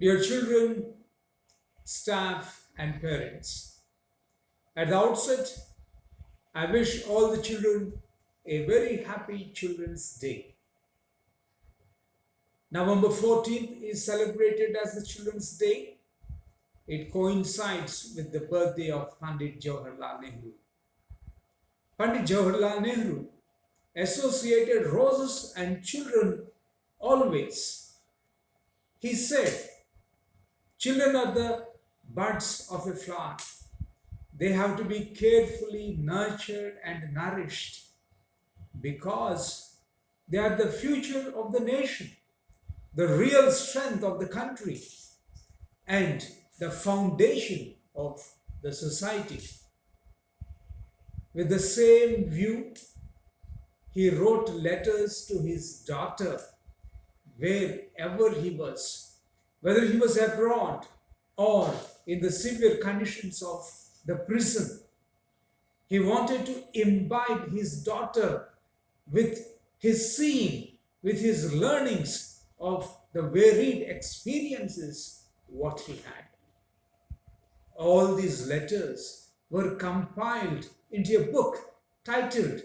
Dear children, staff, and parents, at the outset, I wish all the children a very happy Children's Day. November 14th is celebrated as the Children's Day. It coincides with the birthday of Pandit Jawaharlal Nehru. Pandit Jawaharlal Nehru associated roses and children always. He said, children are the buds of a flower. They have to be carefully nurtured and nourished because they are the future of the nation, the real strength of the country, and the foundation of the society. With the same view, he wrote letters to his daughter wherever he was, whether he was abroad or in the severe conditions of the prison. He wanted to imbibe his daughter with his seeing, with his learnings of the varied experiences what he had. All these letters were compiled into a book titled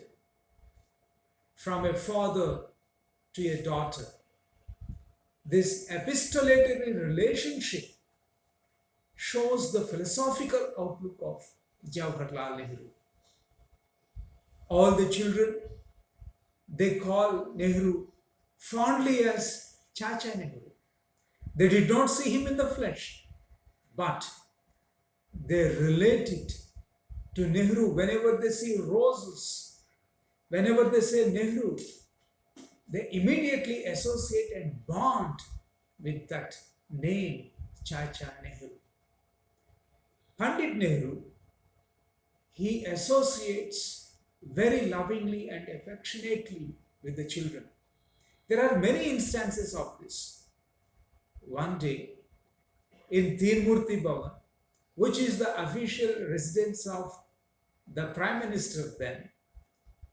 From a Father to a Daughter. This epistolary relationship shows the philosophical outlook of Jawaharlal Nehru. All the children, they call Nehru fondly as Chacha Nehru. They did not see him in the flesh, but they related to Nehru whenever they see roses, whenever they say Nehru, they immediately associate and bond with that name, Chacha Nehru. Pandit Nehru, he associates very lovingly and affectionately with the children. There are many instances of this. One day, in Tirmurti Bhavan, which is the official residence of the Prime Minister then,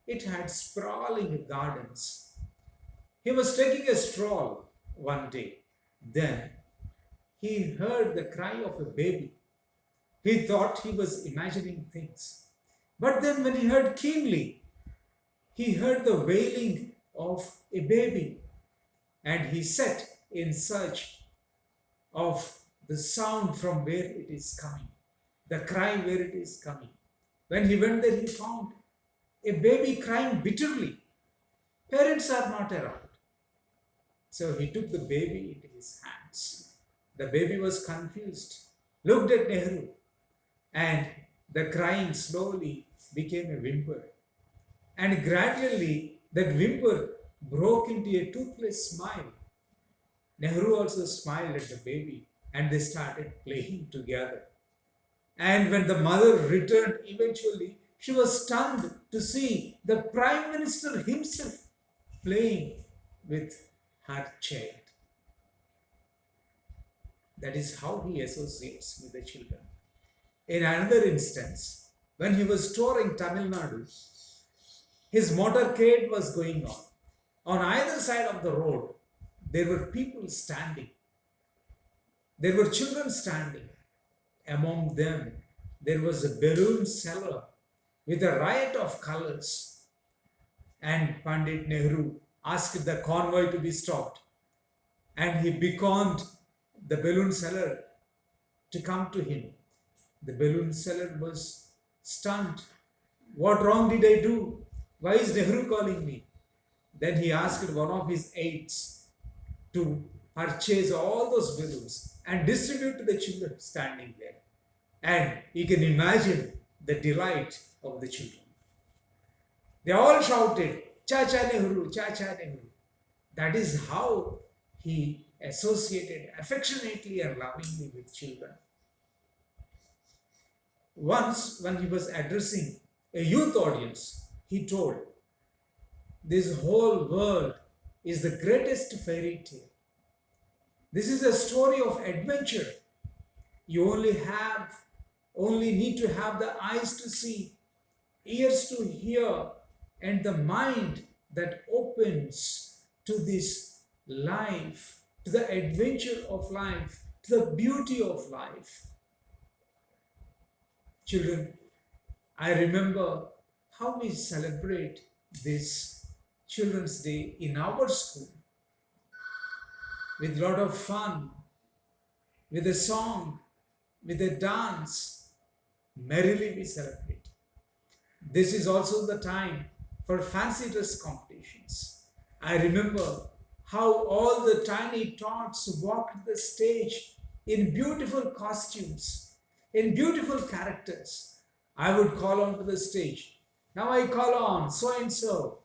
it had sprawling gardens. He was taking a stroll one day. Then he heard the cry of a baby. He thought he was imagining things. But then when he heard keenly, he heard the wailing of a baby. And he set in search of the sound from where it is coming, the cry where it is coming. When he went there, he found a baby crying bitterly. Parents are not around. So he took the baby into his hands. The baby was confused, looked at Nehru, and the crying slowly became a whimper. And gradually, that whimper broke into a toothless smile. Nehru also smiled at the baby, and they started playing together. And when the mother returned eventually, she was stunned to see the Prime Minister himself playing with her child. That is how he associates with the children. In another instance, when he was touring Tamil Nadu, his motorcade was going on. On either side of the road, there were people standing. There were children standing. Among them, there was a balloon seller with a riot of colors. And Pandit Nehru asked the convoy to be stopped. And he beckoned the balloon seller to come to him. The balloon seller was stunned. What wrong did I do? Why is Nehru calling me? Then he asked one of his aides to purchase all those balloons and distribute to the children standing there. And you can imagine the delight of the children. They all shouted, Chacha Nehru, Chacha Nehru. That is how he associated affectionately and lovingly with children. Once, when he was addressing a youth audience, he told, this whole world is the greatest fairy tale. This is a story of adventure. You only need to have the eyes to see, ears to hear, and the mind that opens to this life, to the adventure of life to the beauty of life. Children, I remember how we celebrate this Children's Day in our school with a lot of fun, with a song, with a dance. Merrily we celebrate. This is also the time for fancy dress competitions. I remember how all the tiny tots walked the stage in beautiful costumes, in beautiful characters. I would call onto the stage. Now I call on so and so,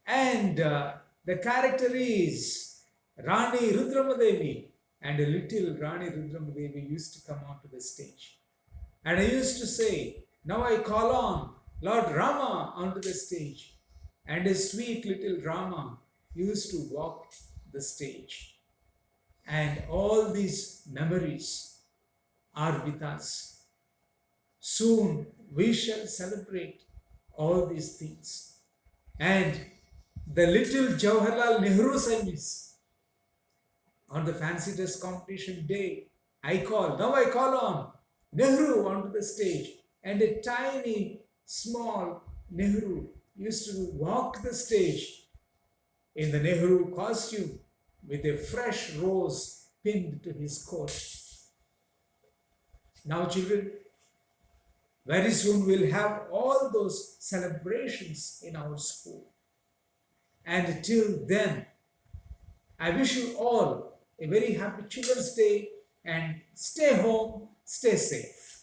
and the character is Rani Rudramadevi, and a little Rani Rudramadevi used to come onto the stage. And I used to say, now I call on Lord Rama onto the stage. And a sweet little Rama used to walk the stage. And all these memories are with us. Soon we shall celebrate all these things. And the little Jawaharlal Nehru's I miss. On the fancy dress competition day, now I call on Nehru onto the stage, and a tiny, small Nehru used to walk the stage in the Nehru costume with a fresh rose pinned to his coat. Now, children, very soon we'll have all those celebrations in our school. And till then, I wish you all a very happy Children's Day and stay home, stay safe.